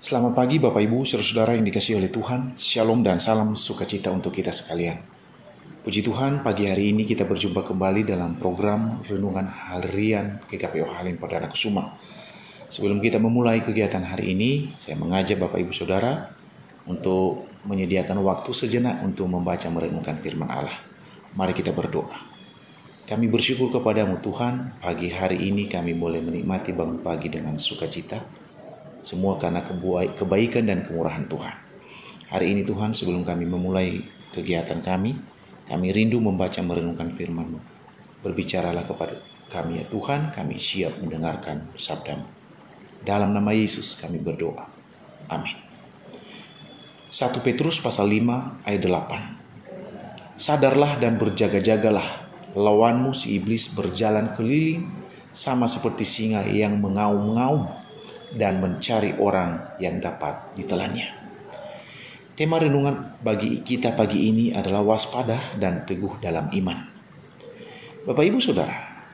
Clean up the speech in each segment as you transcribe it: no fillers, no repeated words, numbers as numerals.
Selamat pagi Bapak Ibu, saudara-saudara yang dikasihi oleh Tuhan. Shalom dan salam sukacita untuk kita sekalian. Puji Tuhan, pagi hari ini kita berjumpa kembali dalam program Renungan Harian GKPO Halim Perdana Kusuma. Sebelum kita memulai kegiatan hari ini, saya mengajak Bapak Ibu Saudara untuk menyediakan waktu sejenak untuk membaca merenungkan firman Allah. Mari kita berdoa. Kami bersyukur kepadamu Tuhan, pagi hari ini kami boleh menikmati bangun pagi dengan sukacita. Semua karena kebaikan dan kemurahan Tuhan. Hari ini Tuhan, sebelum kami memulai kegiatan kami rindu membaca merenungkan firman-Mu. Berbicaralah kepada kami ya Tuhan, kami siap mendengarkan sabda-Mu. Dalam nama Yesus kami berdoa. Amin. 1 Petrus pasal 5 ayat 8. Sadarlah dan berjaga-jagalah, lawanmu si iblis berjalan keliling sama seperti singa yang mengaum-ngaum dan mencari orang yang dapat ditelannya. Tema renungan bagi kita pagi ini adalah waspada dan teguh dalam iman. Bapak Ibu Saudara,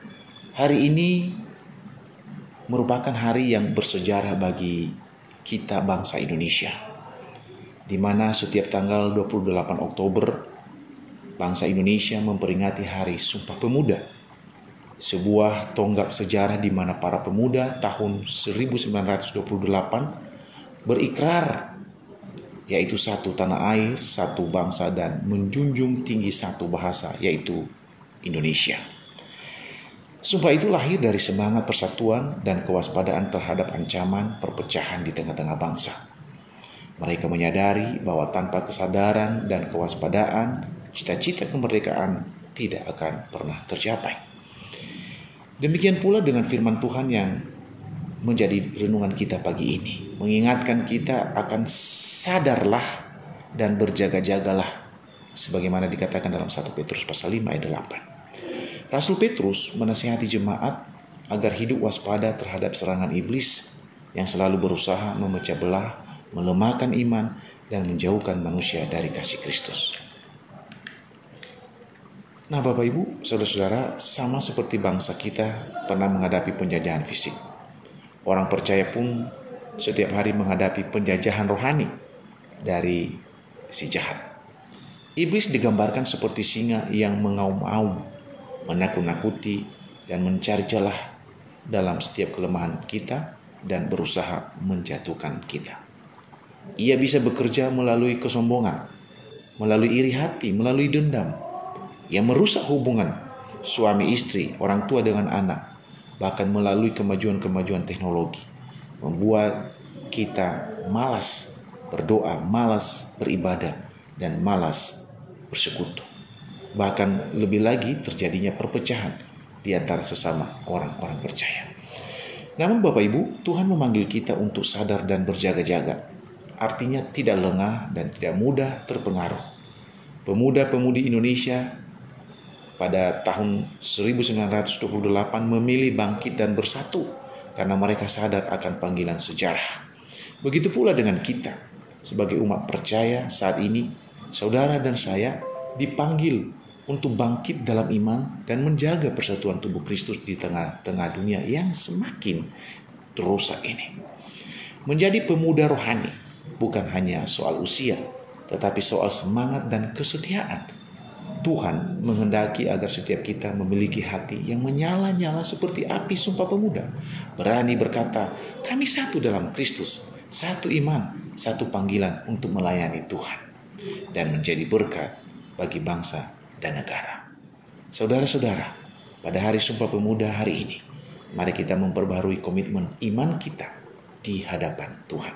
hari ini merupakan hari yang bersejarah bagi kita bangsa Indonesia, di mana setiap tanggal 28 Oktober bangsa Indonesia memperingati Hari Sumpah Pemuda. Sebuah tonggak sejarah di mana para pemuda tahun 1928 berikrar, yaitu satu tanah air, satu bangsa, dan menjunjung tinggi satu bahasa, yaitu Indonesia. Sumpah itu lahir dari semangat persatuan dan kewaspadaan terhadap ancaman perpecahan di tengah-tengah bangsa. Mereka menyadari bahwa tanpa kesadaran dan kewaspadaan, cita-cita kemerdekaan tidak akan pernah tercapai. Demikian pula dengan firman Tuhan yang menjadi renungan kita pagi ini. Mengingatkan kita akan sadarlah dan berjaga-jagalah. Sebagaimana dikatakan dalam 1 Petrus pasal 5 ayat 8. Rasul Petrus menasihati jemaat agar hidup waspada terhadap serangan iblis yang selalu berusaha memecah belah, melemahkan iman, dan menjauhkan manusia dari kasih Kristus. Nah Bapak Ibu, saudara-saudara, sama seperti bangsa kita pernah menghadapi penjajahan fisik. Orang percaya pun setiap hari menghadapi penjajahan rohani dari si jahat. Iblis digambarkan seperti singa yang mengaum-aum, menakut-nakuti, dan mencari celah dalam setiap kelemahan kita dan berusaha menjatuhkan kita. Ia bisa bekerja melalui kesombongan, melalui iri hati, melalui dendam, yang merusak hubungan suami istri, orang tua dengan anak, bahkan melalui kemajuan-kemajuan teknologi, membuat kita malas berdoa, malas beribadah, dan malas bersekutu. Bahkan lebih lagi terjadinya perpecahan di antara sesama orang-orang percaya. Namun Bapak Ibu, Tuhan memanggil kita untuk sadar dan berjaga-jaga. Artinya tidak lengah dan tidak mudah terpengaruh. Pemuda-pemudi Indonesia pada tahun 1928 memilih bangkit dan bersatu karena mereka sadar akan panggilan sejarah. Begitu pula dengan kita sebagai umat percaya saat ini, saudara dan saya dipanggil untuk bangkit dalam iman dan menjaga persatuan tubuh Kristus di tengah-tengah dunia yang semakin rusak ini. Menjadi pemuda rohani bukan hanya soal usia, tetapi soal semangat dan kesetiaan. Tuhan menghendaki agar setiap kita memiliki hati yang menyala-nyala seperti api sumpah pemuda. Berani berkata, kami satu dalam Kristus, satu iman, satu panggilan untuk melayani Tuhan. Dan menjadi berkat bagi bangsa dan negara. Saudara-saudara, pada hari sumpah pemuda hari ini, mari kita memperbarui komitmen iman kita di hadapan Tuhan.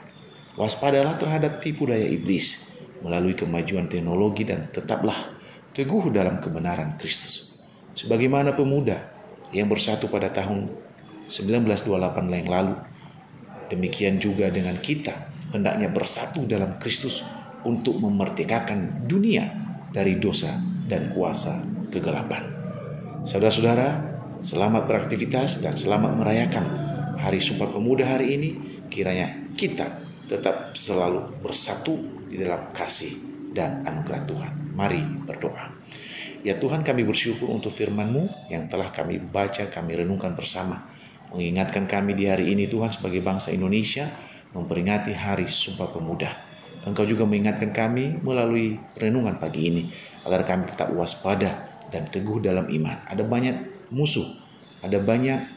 Waspadalah terhadap tipu daya iblis melalui kemajuan teknologi dan tetaplah teguh dalam kebenaran Kristus. Sebagaimana pemuda yang bersatu pada tahun 1928 yang lalu, demikian juga dengan kita hendaknya bersatu dalam Kristus untuk memerdekakan dunia dari dosa dan kuasa kegelapan. Saudara-saudara, selamat beraktivitas dan selamat merayakan Hari Sumpah Pemuda hari ini. Kiranya kita tetap selalu bersatu di dalam kasih dan anugerah Tuhan. Mari berdoa. Ya Tuhan, kami bersyukur untuk firman-Mu yang telah kami baca, kami renungkan bersama. Mengingatkan kami di hari ini Tuhan sebagai bangsa Indonesia memperingati Hari Sumpah Pemuda. Engkau juga mengingatkan kami melalui renungan pagi ini agar kami tetap waspada dan teguh dalam iman. Ada banyak musuh, ada banyak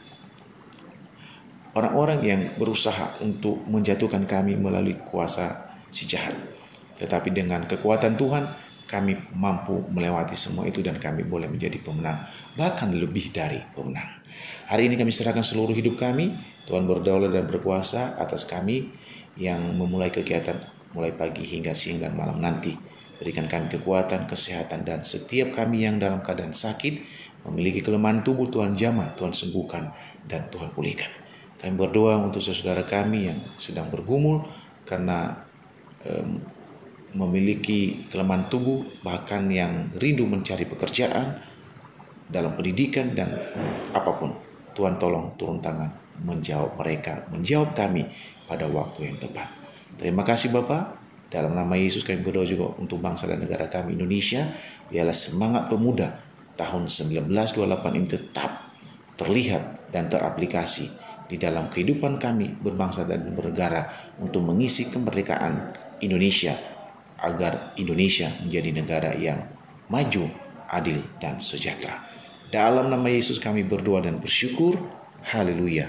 orang-orang yang berusaha untuk menjatuhkan kami melalui kuasa si jahat. Tetapi dengan kekuatan Tuhan, kami mampu melewati semua itu dan kami boleh menjadi pemenang, bahkan lebih dari pemenang. Hari ini kami serahkan seluruh hidup kami. Tuhan berdaulat dan berkuasa atas kami yang memulai kegiatan mulai pagi hingga siang dan malam nanti. Berikan kami kekuatan, kesehatan, dan setiap kami yang dalam keadaan sakit, memiliki kelemahan tubuh, Tuhan jamah, Tuhan sembuhkan, dan Tuhan pulihkan. Kami berdoa untuk saudara kami yang sedang bergumul karena memiliki kelemahan tubuh, bahkan yang rindu mencari pekerjaan, dalam pendidikan dan apapun. Tuhan tolong turun tangan menjawab mereka, menjawab kami pada waktu yang tepat. Terima kasih Bapa. Dalam nama Yesus kami berdoa juga untuk bangsa dan negara kami Indonesia. Biarlah semangat pemuda tahun 1928 ini tetap terlihat dan teraplikasi di dalam kehidupan kami berbangsa dan bernegara untuk mengisi kemerdekaan Indonesia agar Indonesia menjadi negara yang maju, adil, dan sejahtera. Dalam nama Yesus kami berdoa dan bersyukur. Haleluya.